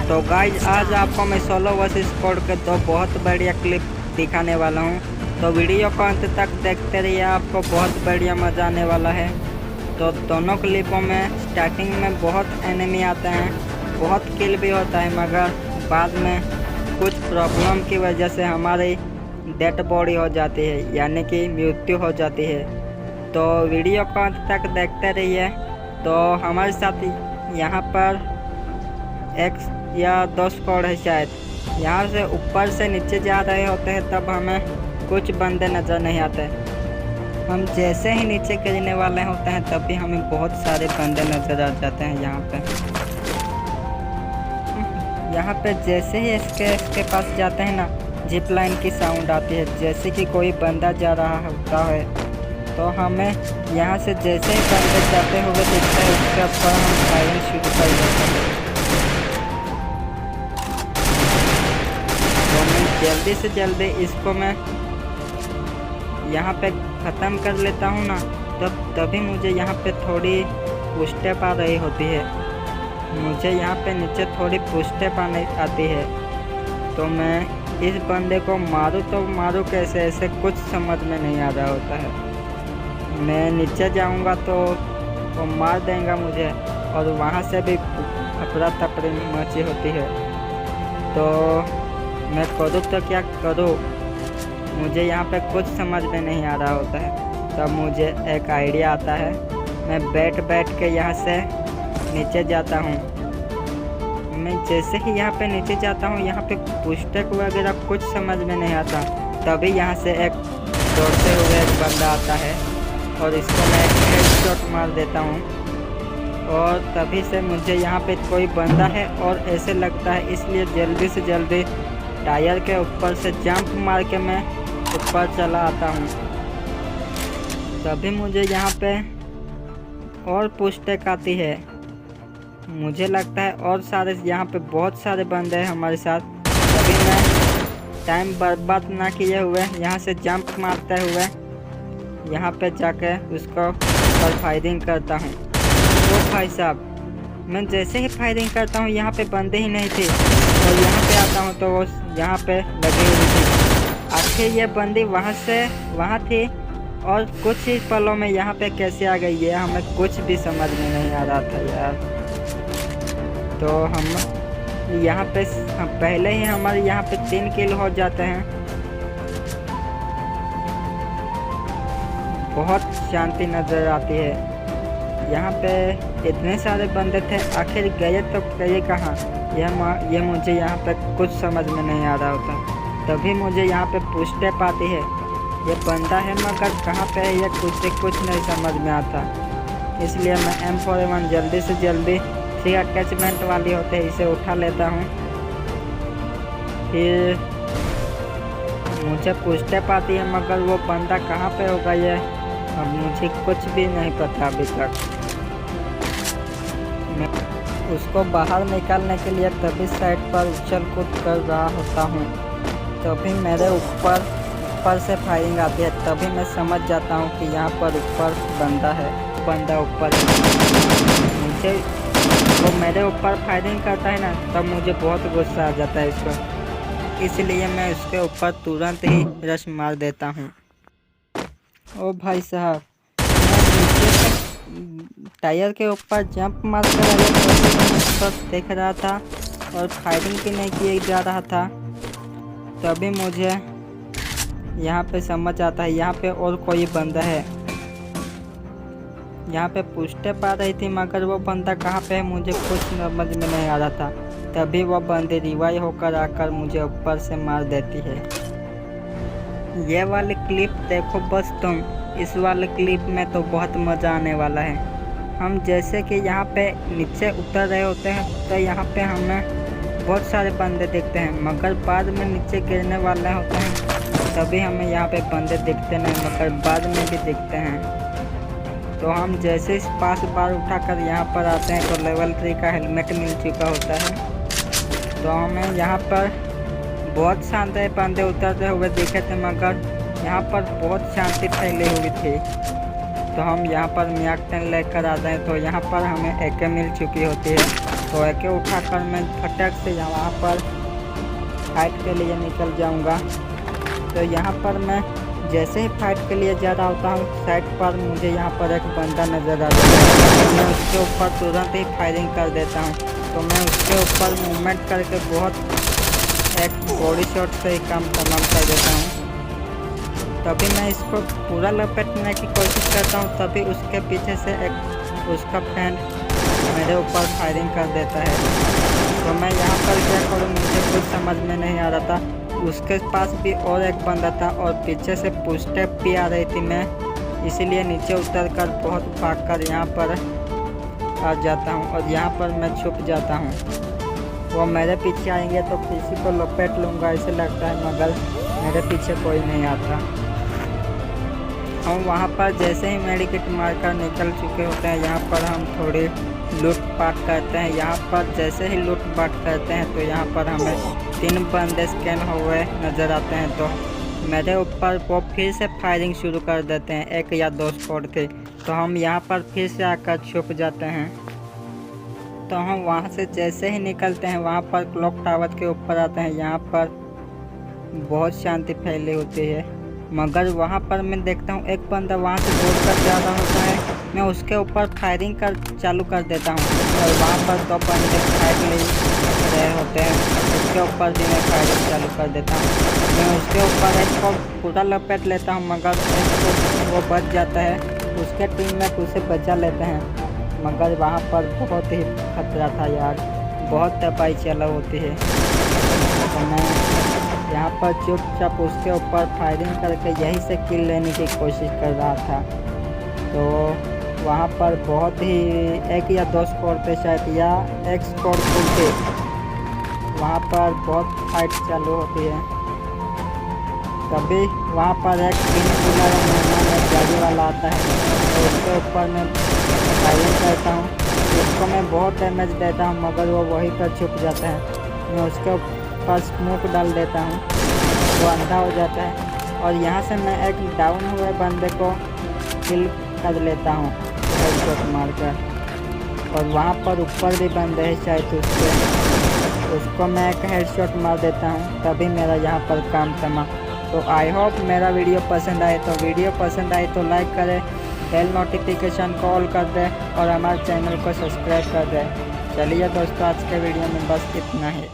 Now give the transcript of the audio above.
तो गाइज आज आपको मैं सोलो वर्सेस स्क्वाड के दो बहुत बढ़िया क्लिप दिखाने वाला हूं। तो वीडियो को अंत तक देखते रहिए, आपको बहुत बढ़िया मज़ा आने वाला है। तो दोनों क्लिपों में स्टार्टिंग में बहुत एनिमी आते हैं, बहुत किल भी होता है, मगर बाद में कुछ प्रॉब्लम की वजह से हमारी डेड बॉडी हो जाती है, यानी कि मृत्यु हो जाती है। तो वीडियो को अंत तक देखते रहिए। तो हमारे साथ यहाँ पर एक या 2 स्क्वाड है शायद। यहाँ से ऊपर से नीचे जा रहे होते हैं तब हमें कुछ बंदे नज़र नहीं आते। हम जैसे ही नीचे गिरने वाले होते हैं तब भी हमें बहुत सारे बंदे नज़र आ जाते हैं। यहाँ पे जैसे ही इसके पास जाते हैं ना, जिप लाइन की साउंड आती है, जैसे कि कोई बंदा जा रहा होता है। तो हमें यहाँ से जैसे ही बंदे जाते हुए दिखते हैं उसके ऊपर हम फायरिंग शुरू कर देते हैं। तो मैं जल्दी से जल्दी इसको मैं यहाँ पे ख़त्म कर लेता हूँ ना, तभी मुझे यहाँ पे थोड़ी पुस्टेप आ रही होती है। मुझे यहाँ पे नीचे थोड़ी पुस्टेप आती है। तो मैं इस बंदे को मारूँ तो मारूँ कैसे, ऐसे कुछ समझ में नहीं आ रहा होता है। मैं नीचे जाऊँगा तो वो मार देगा मुझे, और वहाँ से भी अफरा तफरी मची होती है। तो मैं करूँ तो क्या करूँ, मुझे यहाँ पे कुछ समझ में नहीं आ रहा होता है। तब मुझे एक आइडिया आता है, मैं बैठ के यहाँ से नीचे जाता हूँ। मैं जैसे ही यहाँ पे नीचे जाता हूँ, यहाँ पे पुस्तक वगैरह कुछ समझ में नहीं आता। तभी यहाँ से एक दौड़ते हुए एक बंदा आता है और इसको मैं एक हेडशॉट मार देता हूँ। और तभी से मुझे यहाँ पे कोई बंदा है और ऐसे लगता है, इसलिए जल्दी से जल्दी टायर के ऊपर से जंप मार के मैं ऊपर चला आता हूँ। तभी मुझे यहाँ पे और पुस्टेक आती है। मुझे लगता है और सारे यहाँ पे बहुत सारे बंदे हैं हमारे साथ। तभी मैं टाइम बर्बाद ना किए हुए यहाँ से जंप मारते हुए यहाँ पे जाके उसको पर फायरिंग करता हूँ। तो भाई साहब, मैं जैसे ही फायरिंग करता हूँ यहाँ पे बंदे ही नहीं थे, और यहाँ पे आता हूँ तो वो यहाँ पे लगी हुई थी। आखिर ये बंदी वहाँ से वहाँ थी और कुछ ही पलों में यहाँ पे कैसे आ गई है, हमें कुछ भी समझ में नहीं आ रहा था यार। तो हम यहाँ पे पहले ही हमारे यहाँ पे 3 किल हो जाते हैं। बहुत शांति नज़र आती है। यहाँ पे इतने सारे बंदे थे, आखिर गए तो गए कहाँ, ये मुझे यहाँ पे कुछ समझ में नहीं आ रहा होता। तभी मुझे यहाँ पे पुस्टेप आती है, ये बंदा है मगर कहाँ पे है ये कुछ नहीं समझ में आता। इसलिए मैं M41 जल्दी से जल्दी 3 अटैचमेंट वाली होते हैं इसे उठा लेता हूँ। फिर मुझे पुस्टेप आती है, मगर वो बंदा कहाँ पे होगा ये अब मुझे कुछ भी नहीं पता अभी तक। मैं उसको बाहर निकालने के लिए तभी साइड पर उछल कूद कर रहा होता हूँ। तभी मेरे ऊपर से फायरिंग आती है। तभी मैं समझ जाता हूँ कि यहाँ पर ऊपर बंदा है, बंदा ऊपर मुझे वो मेरे ऊपर फायरिंग करता है ना, तब मुझे बहुत गुस्सा आ जाता है इसको। इसलिए मैं उसके ऊपर तुरंत ही रश मार देता हूँ। ओ भाई साहब, टायर के ऊपर जंप मार कर देख रहा था और फायरिंग भी नहीं किया जा रहा था। तभी मुझे यहाँ पे समझ आता है यहाँ पे और कोई बंदा है। यहाँ पे पुस्टेप आ रही थी, मगर वो बंदा कहाँ पे है मुझे कुछ समझ में नहीं आ रहा था। तभी वो बंदी रिवाइव होकर आकर मुझे ऊपर से मार देती है। ये वाली क्लिप देखो बस तुम, इस वाले क्लिप में तो बहुत मज़ा आने वाला है। हम जैसे कि यहाँ पे नीचे उतर रहे होते हैं तो यहाँ पे हमें बहुत सारे बंदे दिखते हैं, मगर बाद में नीचे गिरने वाले होते हैं तभी हमें यहाँ पे बंदे दिखते नहीं, मगर बाद में भी दिखते हैं। तो हम जैसे इस पास बार उठाकर यहाँ पर आते हैं तो लेवल 3 का हेलमेट मिल चुका होता है। तो हमें यहाँ पर बहुत शानदार बंदे उतरते हुए दिखे थे, मगर यहाँ पर बहुत शांति फैली हुई थी। तो हम यहाँ पर MAC-10 लेकर आते हैं तो यहाँ पर हमें AK मिल चुकी होती है। तो एके उठाकर मैं फटक से वहाँ पर फाइट के लिए निकल जाऊँगा। तो यहाँ पर मैं जैसे ही फाइट के लिए जा रहा होता हूँ, साइड पर मुझे यहाँ पर एक बंदा नज़र आ जाता है। तो मैं उसके ऊपर तुरंत ही फायरिंग कर देता हूँ। तो मैं उसके ऊपर मूवमेंट करके बहुत एक बॉडी शॉट से ही काम तमाम कर देता हूँ। तभी मैं इसको पूरा लपेटने की कोशिश करता हूँ, तभी उसके पीछे से एक उसका फ्रेंड मेरे ऊपर फायरिंग कर देता है। तो मैं यहाँ पर क्या करूँ, मुझे कुछ समझ में नहीं आ रहा था। उसके पास भी और एक बंदा था और पीछे से पुश स्टेप भी आ रही थी। मैं इसीलिए नीचे उतरकर बहुत भागकर यहाँ पर आ जाता हूँ और यहाँ पर मैं छुप जाता हूँ। वो मेरे पीछे आएंगे तो किसी को लपेट लूँगा ऐसे लगता है, मगर मेरे पीछे कोई नहीं आता। हम वहाँ पर जैसे ही मेडिकेट मारकर निकल चुके होते हैं, यहाँ पर हम थोड़ी लूटपाट करते हैं। यहाँ पर जैसे ही लूटपाट करते हैं तो यहाँ पर हमें 3 बंदे स्कैन हुए नज़र आते हैं। तो मेरे ऊपर वो फिर से फायरिंग शुरू कर देते हैं। 1 या 2 स्क्वाड थे, तो हम यहाँ पर फिर से आकर छुप जाते हैं। तो हम वहाँ से जैसे ही निकलते हैं, वहाँ पर क्लॉक टावर के ऊपर आते हैं। यहाँ पर बहुत शांति फैली होती है, मगर वहाँ पर मैं देखता हूँ एक बंदा वहाँ से दौड़ कर जा रहा होता है। मैं उसके ऊपर फायरिंग चालू कर देता हूँ और वहाँ पर 2 बंदे फाइट ले रहे होते हैं। उसके ऊपर भी मैं फायरिंग चालू कर देता हूँ। मैं उसके ऊपर एक को पूरा लपेट लेता हूँ, मगर वो बच जाता है। उसके टीममेट उसे बचा लेते हैं, मगर वहाँ पर बहुत ही खतरा था यार, बहुत तबाही चला होती है। तो मैं यहाँ पर चुपचाप उसके ऊपर फायरिंग करके यहीं से किल लेने की कोशिश कर रहा था। तो वहाँ पर बहुत ही 1 या 2 स्क्वाड थे शायद, या 1 स्क्वाड फुल थे। वहाँ पर बहुत फाइट चालू होती है। तभी वहाँ पर एक पिंक कलर मेहमान एक गाड़ी वाला आता है, तो उसके ऊपर मैं फायरिंग करता हूँ। उसको मैं बहुत डैमेज देता हूँ, मगर वो वहीं पर छुप जाता है। मैं उसके ऊपर स्मोक डाल देता हूँ, वो अंधा हो जाता है और यहाँ से मैं एक डाउन हुए बंदे को किल कर लेता हूँ हेडशॉट मारकर। और वहाँ पर ऊपर भी बंदे हैं शायद, उसको मैं एक हेडशॉट मार देता हूँ। तभी मेरा यहाँ पर काम तमाम। तो आई होप मेरा वीडियो पसंद आए। तो वीडियो पसंद आए तो लाइक करें, बेल नोटिफिकेशन को ऑल कर दें और हमारे चैनल को सब्सक्राइब कर दें। चलिए दोस्तों, आज के वीडियो में बस इतना ही।